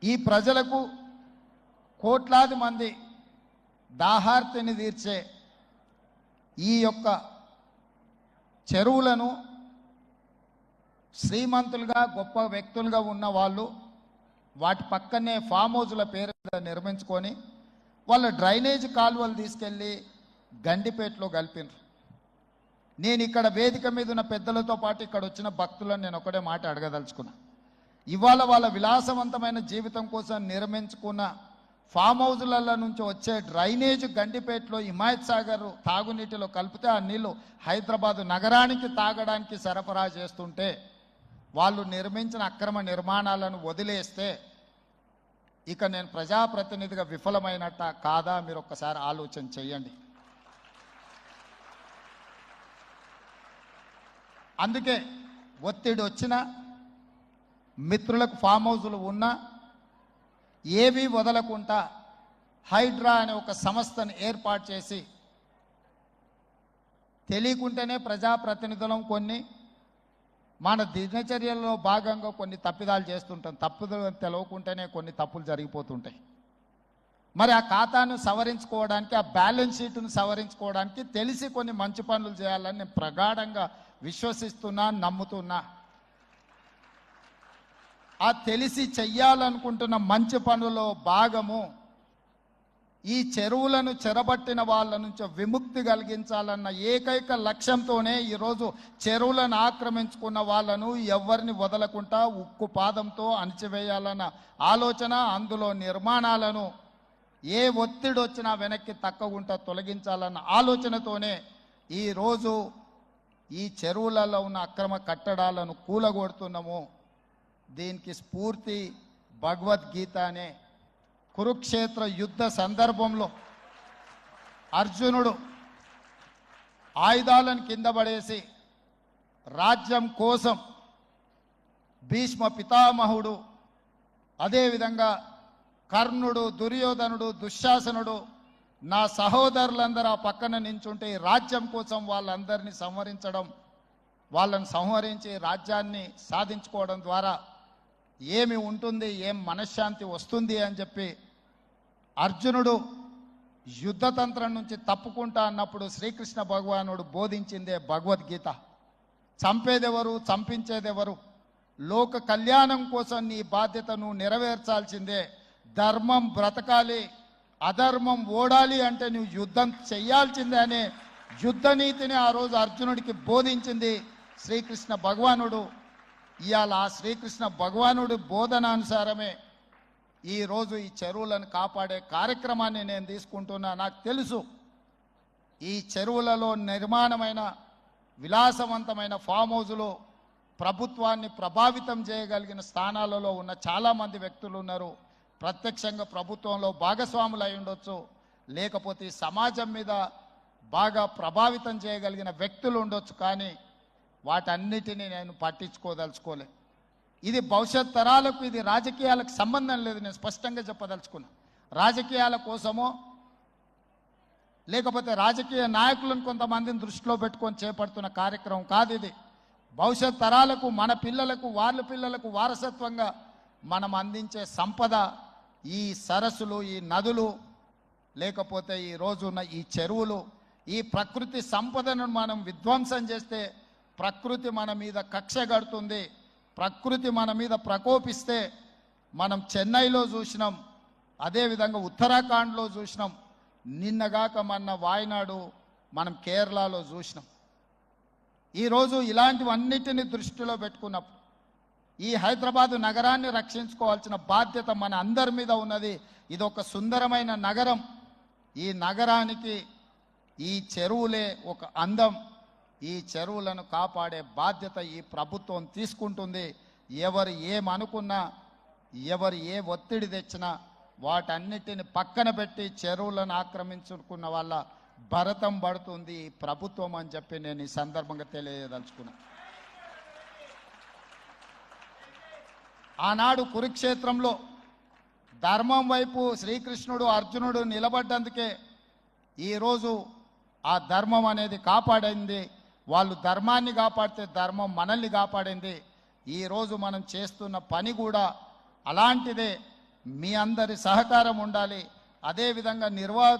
ఈ ప్రజలకు కోట్లాది మంది దాహార్తిని తీర్చే ఈ యొక్క చెరువులను శ్రీమంతులుగా గొప్ప వ్యక్తులుగా ఉన్న వాళ్ళు వాటి పక్కనే ఫామ్ హౌజుల పేరు నిర్మించుకొని వాళ్ళ డ్రైనేజ్ కాలువలు తీసుకెళ్ళి గండిపేటలో కలిపినారు. నేను ఇక్కడ వేదిక మీద ఉన్న పెద్దలతో పాటు ఇక్కడ వచ్చిన భక్తులను నేను ఒకటే మాట అడగదలుచుకున్నా. ఇవాళ వాళ్ళ విలాసవంతమైన జీవితం కోసం నిర్మించుకున్న ఫామ్ హౌజులలో నుంచి వచ్చే డ్రైనేజ్ గండిపేటలో హిమాయత్ సాగర్ తాగునీటిలో కలిపితే ఆ నీళ్లు హైదరాబాదు నగరానికి తాగడానికి సరఫరా చేస్తుంటే వాళ్ళు నిర్మించిన అక్రమ నిర్మాణాలను వదిలేస్తే ఇక నేను ప్రజాప్రతినిధిగా విఫలమైనట్ట కాదా మీరు ఒక్కసారి ఆలోచన చేయండి. అందుకే ఒత్తిడి వచ్చినా మిత్రులకు ఫామ్ హౌజులు ఉన్నా ఏవి వదలకుండా హైడ్రా అనే ఒక సంస్థను ఏర్పాటు చేసి తెలియకుంటేనే ప్రజాప్రతినిధులం కొన్ని మన దినచర్యల్లో భాగంగా కొన్ని తప్పిదాలు చేస్తుంటాం. తప్పులు తెలవకుంటేనే కొన్ని తప్పులు జరిగిపోతుంటాయి. మరి ఆ ఖాతాను సవరించుకోవడానికి ఆ బ్యాలెన్స్ షీట్ను సవరించుకోవడానికి తెలిసి కొన్ని మంచి పనులు చేయాలని నేను ప్రగాఢంగా విశ్వసిస్తున్నా, నమ్ముతున్నా. ఆ తెలిసి చెయ్యాలనుకుంటున్న మంచి పనుల్లో భాగము ఈ చెరువులను చెరబట్టిన వాళ్ళ నుంచి విముక్తి కలిగించాలన్న ఏకైక లక్ష్యంతోనే ఈరోజు చెరువులను ఆక్రమించుకున్న వాళ్ళను ఎవరిని వదలకుండా ఉక్కు పాదంతో అణిచివేయాలన్న ఆలోచన, అందులో నిర్మాణాలను ఏ ఒత్తిడి వచ్చినా వెనక్కి తక్కకుండా తొలగించాలన్న ఆలోచనతోనే ఈరోజు ఈ చెరువులలో ఉన్న అక్రమ కట్టడాలను కూలగొడుతున్నాము. దీనికి స్ఫూర్తి భగవద్గీత అనే కురుక్షేత్ర యుద్ధ సందర్భంలో అర్జునుడు ఆయుధాలను కింద పడేసి రాజ్యం కోసం భీష్మ పితామహుడు, అదేవిధంగా కర్ణుడు, దుర్యోధనుడు, దుశ్శాసనుడు, నా సహోదరులందరూ ఆ పక్కన నించుంటే ఈ రాజ్యం కోసం వాళ్ళందరినీ సంహరించడం, వాళ్ళని సంహరించి రాజ్యాన్ని సాధించుకోవడం ద్వారా ఏమి ఉంటుంది, ఏం మనశ్శాంతి వస్తుంది అని చెప్పి అర్జునుడు యుద్ధతంత్రం నుంచి తప్పుకుంటా అన్నప్పుడు శ్రీకృష్ణ భగవానుడు బోధించిందే భగవద్గీత. చంపేదెవరు, చంపించేదెవరు, లోక కళ్యాణం కోసం నీ బాధ్యతను నెరవేర్చాల్సిందే. ధర్మం బ్రతకాలి, అధర్మం ఓడాలి అంటే నువ్వు యుద్ధం చెయ్యాల్సిందే అనే యుద్ధ నీతిని ఆ రోజు అర్జునుడికి బోధించింది శ్రీకృష్ణ భగవానుడు. ఇవాళ ఆ శ్రీకృష్ణ భగవానుడి బోధనానుసారమే ఈరోజు ఈ చెరువులను కాపాడే కార్యక్రమాన్ని నేను తీసుకుంటున్నా. నాకు తెలుసు ఈ చెరువులలో నిర్మాణమైన విలాసవంతమైన ఫామ్ హౌజులు ప్రభుత్వాన్ని ప్రభావితం చేయగలిగిన స్థానాలలో ఉన్న చాలామంది వ్యక్తులు ఉన్నారు. ప్రత్యక్షంగా ప్రభుత్వంలో భాగస్వాములు అయి ఉండొచ్చు, లేకపోతే సమాజం మీద బాగా ప్రభావితం చేయగలిగిన వ్యక్తులు ఉండొచ్చు. కానీ వాటన్నిటినీ నేను పట్టించుకోదలుచుకోలే. ఇది భవిష్యత్ తరాలకు, ఇది రాజకీయాలకు సంబంధం లేదు. నేను స్పష్టంగా చెప్పదలుచుకున్నా. రాజకీయాల కోసమో లేకపోతే రాజకీయ నాయకులను కొంతమందిని దృష్టిలో పెట్టుకొని చేపడుతున్న కార్యక్రమం కాదు ఇది. భవిష్యత్ తరాలకు, మన పిల్లలకు, వాళ్ళ పిల్లలకు వారసత్వంగా మనం అందించే సంపద ఈ సరస్సులు, ఈ నదులు, లేకపోతే ఈ రోజున్న ఈ చెరువులు. ఈ ప్రకృతి సంపదను మనం విధ్వంసం చేస్తే ప్రకృతి మన మీద కక్ష కడుతుంది. ప్రకృతి మన మీద ప్రకోపిస్తే మనం చెన్నైలో చూసినాం, అదేవిధంగా ఉత్తరాఖండ్లో చూసినాం, నిన్నగాక మొన్న వాయనాడు మనం కేరళలో చూసినాం. ఈరోజు ఇలాంటివన్నిటిని దృష్టిలో పెట్టుకున్నప్పుడు ఈ హైదరాబాదు నగరాన్ని రక్షించుకోవాల్సిన బాధ్యత మన అందరి మీద ఉన్నది. ఇది ఒక సుందరమైన నగరం. ఈ నగరానికి ఈ చెరువులే ఒక అందం. ఈ చెరువులను కాపాడే బాధ్యత ఈ ప్రభుత్వం తీసుకుంటుంది. ఎవరు ఏమనుకున్నా, ఎవరు ఏ ఒత్తిడి తెచ్చినా వాటన్నిటిని పక్కన పెట్టి చెరువులను ఆక్రమించుకున్న వాళ్ళ భరతం పడుతుంది ఈ ప్రభుత్వం అని చెప్పి నేను ఈ సందర్భంగా తెలియదలుచుకున్నా. ఆనాడు కురుక్షేత్రంలో ధర్మం వైపు శ్రీకృష్ణుడు, అర్జునుడు నిలబడ్డందుకే ఈరోజు ఆ ధర్మం అనేది కాపాడింది. వాళ్ళు ధర్మాన్ని కాపాడితే ధర్మం మనల్ని కాపాడింది. ఈరోజు మనం చేస్తున్న పని కూడా అలాంటిదే. మీ అందరి సహకారం ఉండాలి. అదేవిధంగా నిర్వాహక